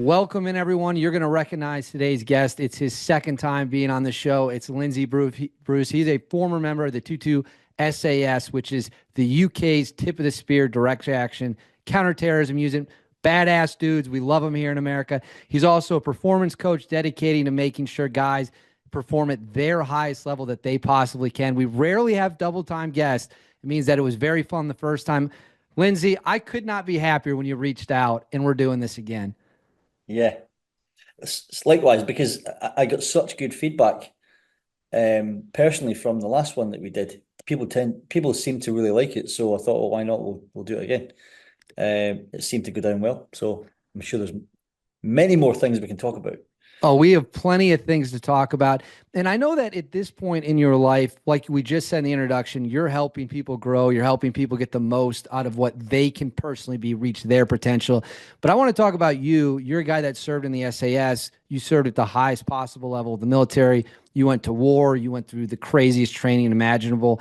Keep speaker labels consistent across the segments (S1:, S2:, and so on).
S1: Welcome in, everyone. You're going to recognize today's guest. It's his second time being on the show. It's Lindsay Bruce. He's a former member of the 22 SAS, which is the UK's tip of the spear direct action counterterrorism unit. Badass dudes. We love him here in America. He's also a performance coach dedicating to making sure guys perform at their highest level that they possibly can. We rarely have double time guests. It means that it was very fun the first time. Lindsay, I could not be happier when you reached out, and we're doing this again.
S2: Yeah, it's likewise because I got such good feedback personally from the last one that we did. People seem to really like it, so I thought, well, why not? We'll do it again. It seemed to go down well, so I'm sure there's many more things we can talk about.
S1: Oh, we have plenty of things to talk about. And I know that at this point in your life, like we just said in the introduction, you're helping people grow. You're helping people get the most out of what they can personally be, reach their potential. But I want to talk about you. You're a guy that served in the SAS. You served at the highest possible level of the military. You went to war. You went through the craziest training imaginable.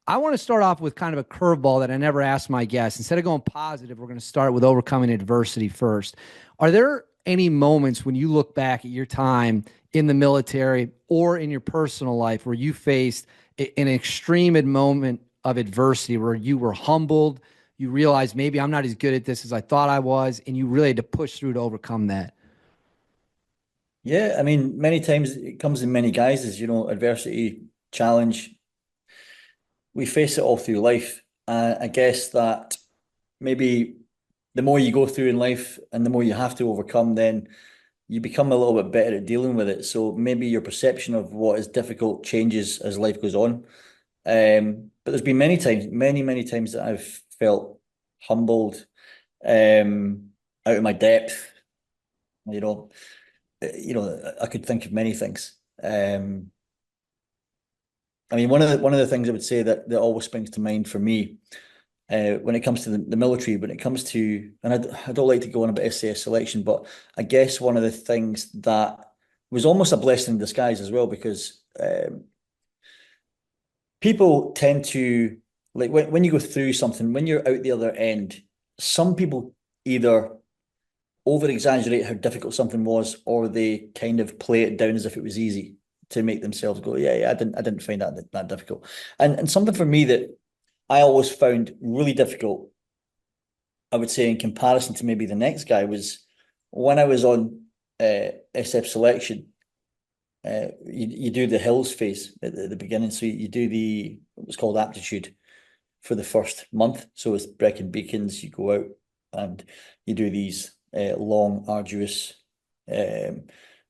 S1: I want to start off with kind of a curveball that I never asked my guests. Instead of going positive, we're going to start with overcoming adversity first. Are there any moments when you look back at your time in the military or in your personal life where you faced an extreme moment of adversity where you were humbled, you realized maybe I'm not as good at this as I thought I was, and you really had to push through to overcome that?
S2: Yeah, I mean, many times it comes in many guises, adversity, challenge. We face it all through life. I guess that maybe the more you go through in life and the more you have to overcome, then you become a little bit better at dealing with it. So maybe your perception of what is difficult changes as life goes on. But there's been many times, many times that I've felt humbled, out of my depth. You know, I could think of many things. I mean, one of the things I would say that always springs to mind for me, when it comes to the military, when it comes to, and I don't like to go on about SAS selection, but I guess one of the things that was almost a blessing in disguise as well, because people tend to, like, when you go through something, when you're out the other end, some people either over exaggerate how difficult something was, or they kind of play it down as if it was easy to make themselves go, yeah, I didn't find that difficult. And something for me that I always found really difficult, I would say, in comparison to maybe the next guy, was when I was on SF selection. You do the hills phase at the beginning, so you do what's called aptitude for the first month. So it's Brecon Beacons. You go out and you do these long, arduous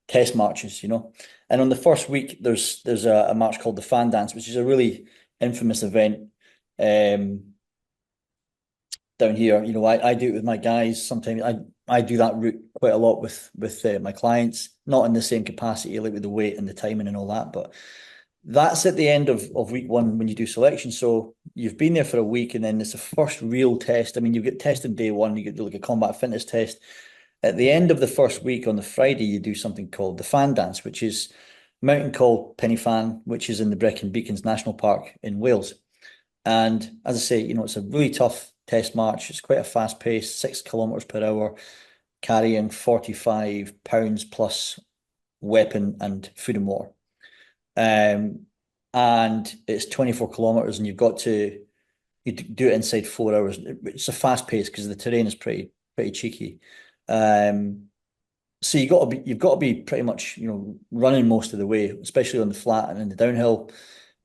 S2: test marches, And on the first week, there's a march called the Fan Dance, which is a really infamous event down here. I do it with my guys. Sometimes I do that route quite a lot with my clients, not in the same capacity, like with the weight and the timing and all that, but that's at the end of week one when you do selection. So you've been there for a week, and then it's the first real test. I mean, you get tested day one, you get like a combat fitness test. At the end of the first week on the Friday, you do something called the Fan Dance, which is a mountain called Penny Fan, which is in the Brecon Beacons National Park in Wales. And as I say, it's a really tough test march. It's quite a fast pace, 6 kilometers per hour, carrying 45 pounds plus weapon and food and water. And it's 24 kilometers, and you do it inside 4 hours. It's a fast pace because the terrain is pretty cheeky. So you've got to be pretty much, running most of the way, especially on the flat and in the downhill.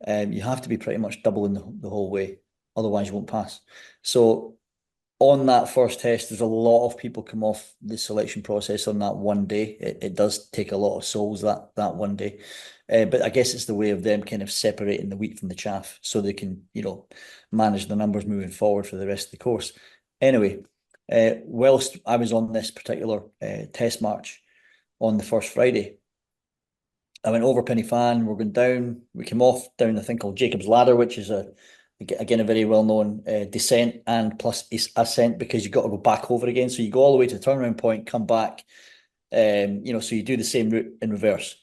S2: You have to be pretty much doubling the whole way, otherwise you won't pass. So on that first test, there's a lot of people come off the selection process on that one day. It does take a lot of souls that one day. But I guess it's the way of them kind of separating the wheat from the chaff so they can, manage the numbers moving forward for the rest of the course. Anyway, whilst I was on this particular test march on the first Friday, I went over Penny Fan. We're going down. We came off down a thing called Jacob's Ladder, which is again a very well known descent and plus ascent, because you've got to go back over again. So you go all the way to the turnaround point, come back. So you do the same route in reverse.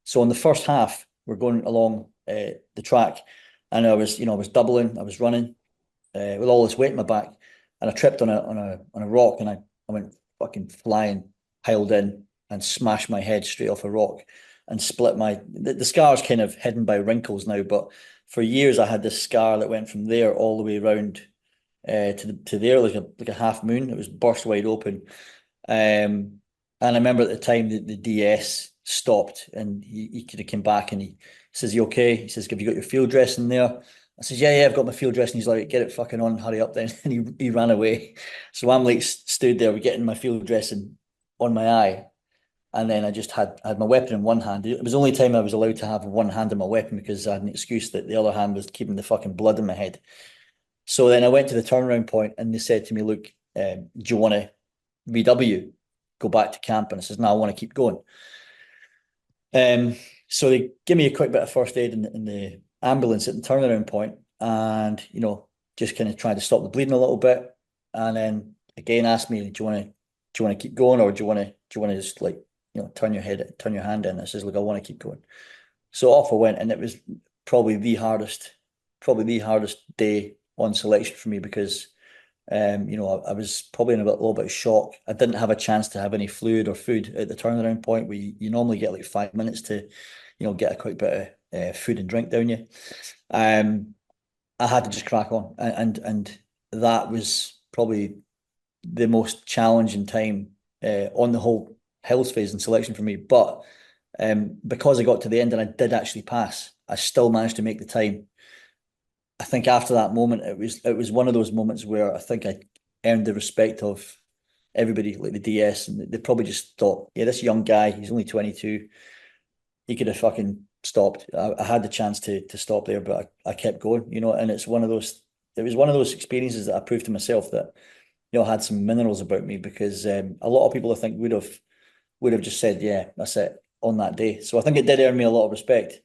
S2: So on the first half, we're going along the track, and I was doubling. I was running with all this weight in my back, and I tripped on a rock, and I went fucking flying piled in and smashed my head straight off a rock and split the scar's kind of hidden by wrinkles now, but for years I had this scar that went from there all the way around to there, like a half moon. It was burst wide open. And I remember at the time the DS stopped, and he could have come back, and he says, "You okay?" He says, "Have you got your field dress in there?" I says, "Yeah, I've got my field dress." And he's like, "Get it fucking on, hurry up then." And he ran away. So I'm like stood there getting my field dressing on my eye. And then I just had my weapon in one hand. It was the only time I was allowed to have one hand in my weapon because I had an excuse that the other hand was keeping the fucking blood in my head. So then I went to the turnaround point, and they said to me, "Look, do you want to VW, go back to camp?" And I says, "No, I want to keep going." So they give me a quick bit of first aid in the ambulance at the turnaround point, and just kind of tried to stop the bleeding a little bit, and then again asked me, "Do you want to keep going, or do you want to just like turn your hand in?" I says, "Look, I want to keep going." So off I went, and it was probably the hardest day on selection for me because I was probably in a little bit of shock. I didn't have a chance to have any fluid or food at the turnaround point where you normally get like 5 minutes to, get a quick bit of food and drink down you. I had to just crack on, and that was probably the most challenging time on the whole hills phase and selection for me. But because I got to the end and I did actually pass, I still managed to make the time. I think after that moment, it was one of those moments where I think I earned the respect of everybody, like the DS, and they probably just thought, "Yeah, this young guy, he's only 22, he could have fucking stopped." I had the chance to stop there, but I kept going, and it was one of those experiences that I proved to myself that, I had some minerals about me because a lot of people I think would have just said, "Yeah, that's it," on that day. So I think it did earn me a lot of respect.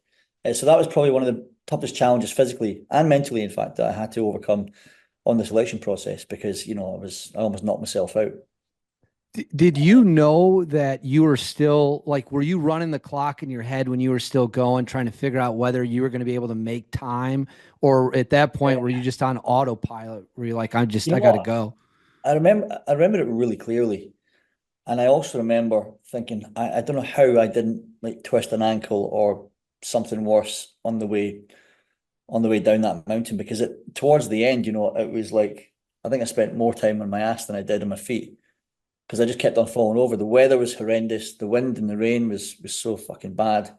S2: So that was probably one of the toughest challenges physically and mentally, in fact, that I had to overcome on the selection process because, I almost knocked myself out.
S1: Did you know that you were still like, were you running the clock in your head when you were still going, trying to figure out whether you were going to be able to make time? Or at that point, were you just on autopilot where you're like,
S2: You know
S1: I got to
S2: what?
S1: go?
S2: I remember it really clearly. And I also remember thinking, I don't know how I didn't like twist an ankle or something worse on the way down that mountain because towards the end, it was like I think I spent more time on my ass than I did on my feet because I just kept on falling over. The weather was horrendous. The wind and the rain was so fucking bad,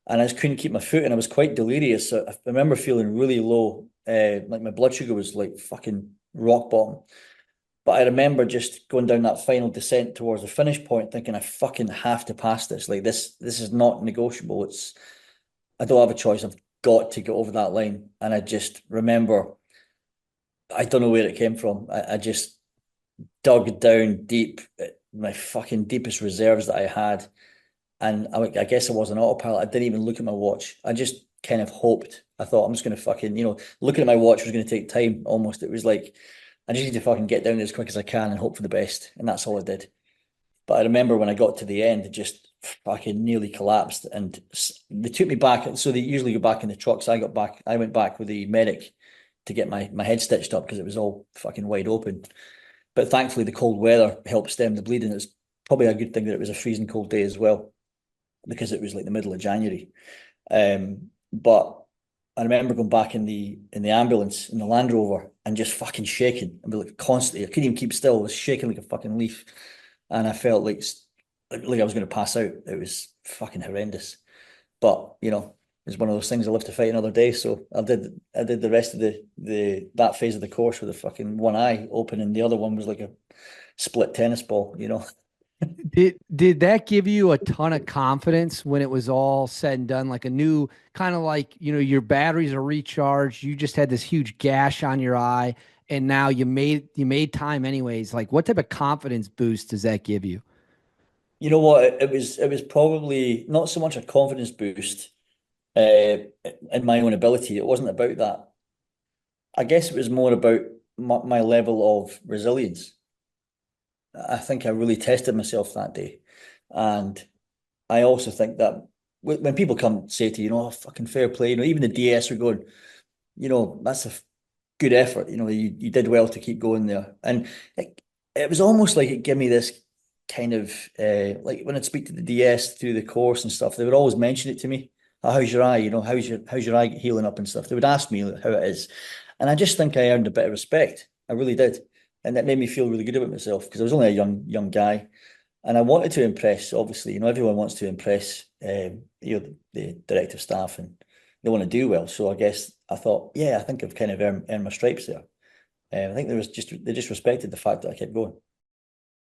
S2: and I just couldn't keep my foot, and I was quite delirious. So I remember feeling really low, like my blood sugar was like fucking rock bottom. But I remember just going down that final descent towards the finish point, thinking I fucking have to pass this. Like this is not negotiable. I don't have a choice. I've got to get over that line. And I just remember, I don't know where it came from. I just dug down deep, my fucking deepest reserves that I had. And I guess I was an autopilot. I didn't even look at my watch. I just kind of hoped. I thought I'm just going to fucking, looking at my watch was going to take time almost. It was like, I just need to fucking get down as quick as I can and hope for the best. And that's all I did. But I remember when I got to the end, it just fucking nearly collapsed. And they took me back. So they usually go back in the trucks. I went back with the medic to get my head stitched up because it was all fucking wide open. But thankfully, the cold weather helped stem the bleeding. It's probably a good thing that it was a freezing cold day as well because it was like the middle of January. But I remember going back in the ambulance in the Land Rover and just fucking shaking and be like constantly. I couldn't even keep still. I was shaking like a fucking leaf, and I felt like I was going to pass out. It was fucking horrendous. But it's one of those things. I live to fight another day. So I did the rest of the that phase of the course with a fucking one eye open, and the other one was like a split tennis ball.
S1: Did that give you a ton of confidence when it was all said and done? Like a new kind of like, your batteries are recharged. You just had this huge gash on your eye, and now you made time anyways. Like what type of confidence boost does that give you?
S2: You know what? It was probably not so much a confidence boost in my own ability. It wasn't about that. I guess it was more about my level of resilience. I think I really tested myself that day. And I also think that when people come say to you, "Oh, fucking fair play," even the DS are going, that's a good effort. You did well to keep going there. And it was almost like it gave me this kind of like when I'd speak to the DS through the course and stuff, they would always mention it to me. "Oh, how's your eye? You know, how's your eye healing up and stuff?" They would ask me how it is, and I just think I earned a bit of respect. I really did, and that made me feel really good about myself because I was only a young guy, and I wanted to impress. Obviously, you know, everyone wants to impress, you know, the directive staff, and they want to do well. So I guess I thought, yeah, I think I've kind of earned my stripes there. I think they just respected the fact that I kept going.